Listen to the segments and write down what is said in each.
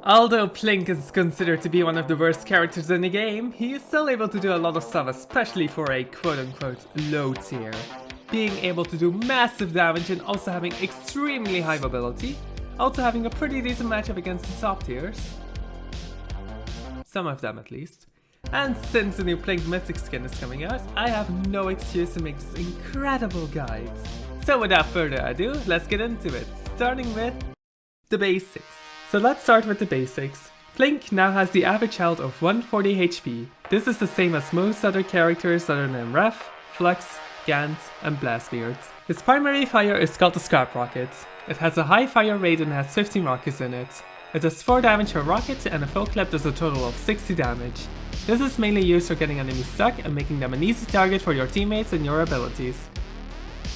Although Plink is considered to be one of the worst characters in the game, he is still able to do a lot of stuff, especially for a quote-unquote low tier. Being able to do massive damage and also having extremely high mobility, also having a pretty decent matchup against the top tiers. Some of them at least. And since the new Plink Mythic skin is coming out, I have no excuse to make this incredible guide. So without further ado, let's get into it, starting with the basics. So let's start with the basics. Plink now has the average health of 140 HP. This is the same as most other characters other than Ref, Flux, Gant, and Blastbeard. His primary fire is called the Scrap Rocket. It has a high fire rate and has 15 rockets in it. It does 4 damage per rocket and a full clip does a total of 60 damage. This is mainly used for getting enemies stuck and making them an easy target for your teammates and your abilities.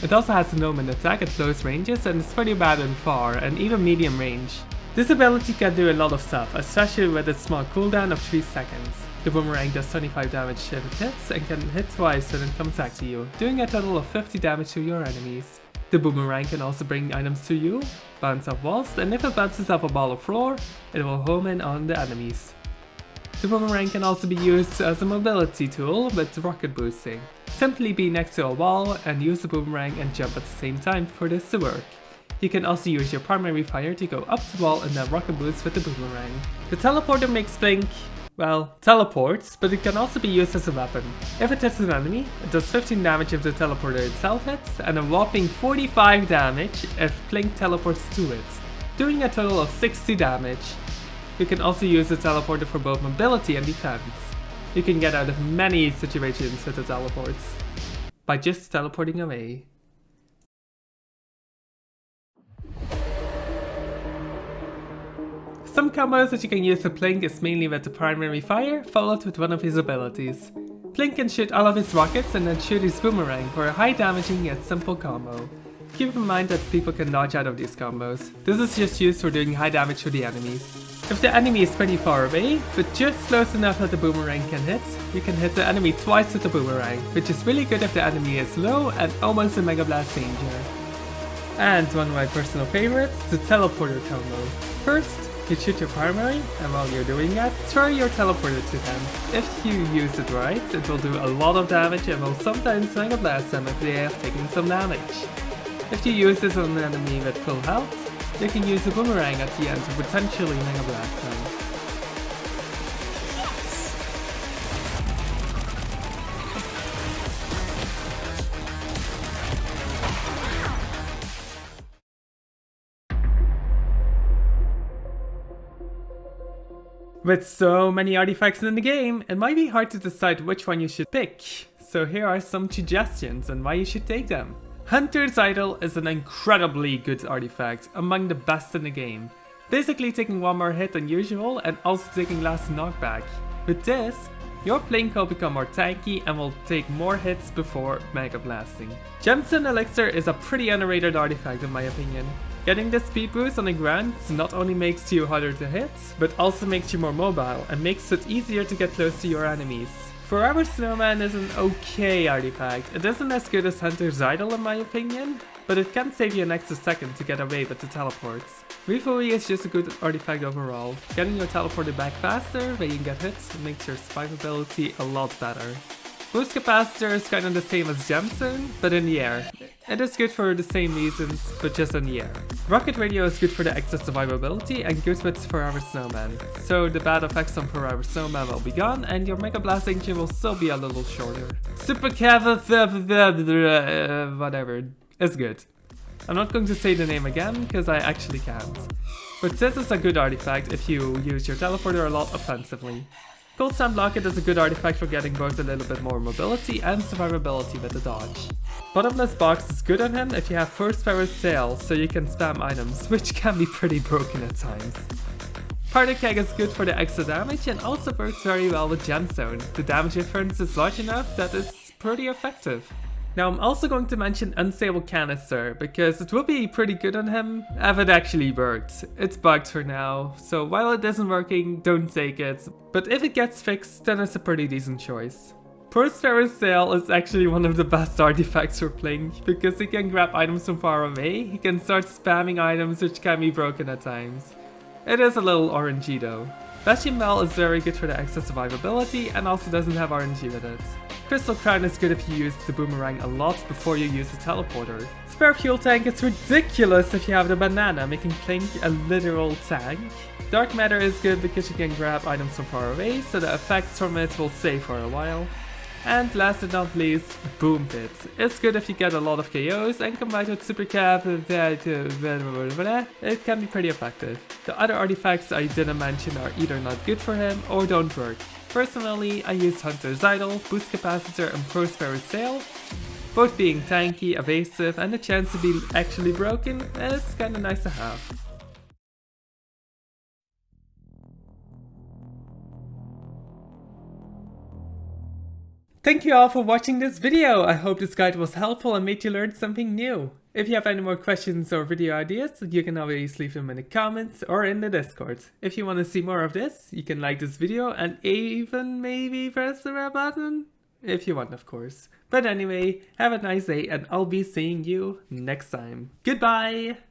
It also has a no-min attack at close ranges and is pretty bad in far and even medium range. This ability can do a lot of stuff, especially with its small cooldown of 3 seconds. The boomerang does 25 damage if it hits and can hit twice when it comes back to you, doing a total of 50 damage to your enemies. The boomerang can also bring items to you, bounce off walls, and if it bounces off a ball or floor, it will home in on the enemies. The boomerang can also be used as a mobility tool with rocket boosting. Simply be next to a wall and use the boomerang and jump at the same time for this to work. You can also use your primary fire to go up the wall and then rocket boost with the boomerang. The teleporter makes Plink, well, teleports, but it can also be used as a weapon. If it hits an enemy, it does 15 damage if the teleporter itself hits, and a whopping 45 damage if Plink teleports to it, doing a total of 60 damage. You can also use the teleporter for both mobility and defense. You can get out of many situations with the teleports by just teleporting away. Some combos that you can use with Plink is mainly with the primary fire, followed with one of his abilities. Plink can shoot all of his rockets and then shoot his boomerang for a high damaging yet simple combo. Keep in mind that people can dodge out of these combos. This is just used for doing high damage to the enemies. If the enemy is pretty far away, but just close enough that the boomerang can hit, you can hit the enemy twice with the boomerang, which is really good if the enemy is low and almost in Mega Blast danger. And one of my personal favorites, the teleporter combo. First, you shoot your primary, and while you're doing that, throw your teleporter to them. If you use it right, it will do a lot of damage and will sometimes Mega Blast them if they have taken some damage. If you use this on an enemy with full health, you can use the boomerang at the end to potentially Mega Blast them. With so many artifacts in the game, it might be hard to decide which one you should pick. So here are some suggestions on why you should take them. Hunter's Idol is an incredibly good artifact, among the best in the game. Basically taking one more hit than usual and also taking less knockback. With this, your Plink will become more tanky and will take more hits before Mega Blasting. Gemstone Elixir is a pretty underrated artifact in my opinion. Getting the speed boost on the ground not only makes you harder to hit, but also makes you more mobile and makes it easier to get close to your enemies. Forever Snowman is an okay artifact. It isn't as good as Hunter's Idol in my opinion, but it can save you an extra second to get away with the teleports. Refury is just a good artifact overall. Getting your teleporter back faster when you get hit makes your survivability a lot better. Boost Capacitor is kind of the same as Gemstone, but in the air. It is good for the same reasons, but just in the air. Rocket Radio is good for the extra survivability and good with Forever Snowman. So the bad effects on Forever Snowman will be gone and your Mega Blast engine will still be a little shorter. Super whatever, is good. I'm not going to say the name again, because I actually can't. But this is a good artifact if you use your teleporter a lot offensively. Cold Stand Locket is a good artifact for getting both a little bit more mobility and survivability with the dodge. Bottomless Box is good on him if you have First Power Sail, so you can spam items, which can be pretty broken at times. Powder Keg is good for the extra damage and also works very well with Gemstone. The damage difference is large enough that it's pretty effective. Now I'm also going to mention Unstable Canister, because it would be pretty good on him if it actually worked. It's bugged for now, so while it isn't working, don't take it. But if it gets fixed, then it's a pretty decent choice. Prosperous Sail is actually one of the best artifacts for Plink, because he can grab items from far away, he can start spamming items which can be broken at times. It is a little RNG though. Bechamel is very good for the extra survivability and also doesn't have RNG with it. Crystal Crown is good if you use the boomerang a lot before you use the teleporter. Spare Fuel Tank is ridiculous if you have the banana, making Plink a literal tank. Dark Matter is good because you can grab items from far away, so the effects from it will stay for a while. And last but not least, Boom Pit. It's good if you get a lot of KOs, and combined with Super Cap, it can be pretty effective. The other artifacts I didn't mention are either not good for him or don't work. Personally, I use Hunter's Idol, Boost Capacitor and Prosperous Sail. Both being tanky, evasive and the chance to be actually broken is kinda nice to have. Thank you all for watching this video. I hope this guide was helpful and made you learn something new. If you have any more questions or video ideas, you can always leave them in the comments or in the Discord. If you want to see more of this, you can like this video and even maybe press the red button. If you want, of course. But anyway, have a nice day and I'll be seeing you next time. Goodbye!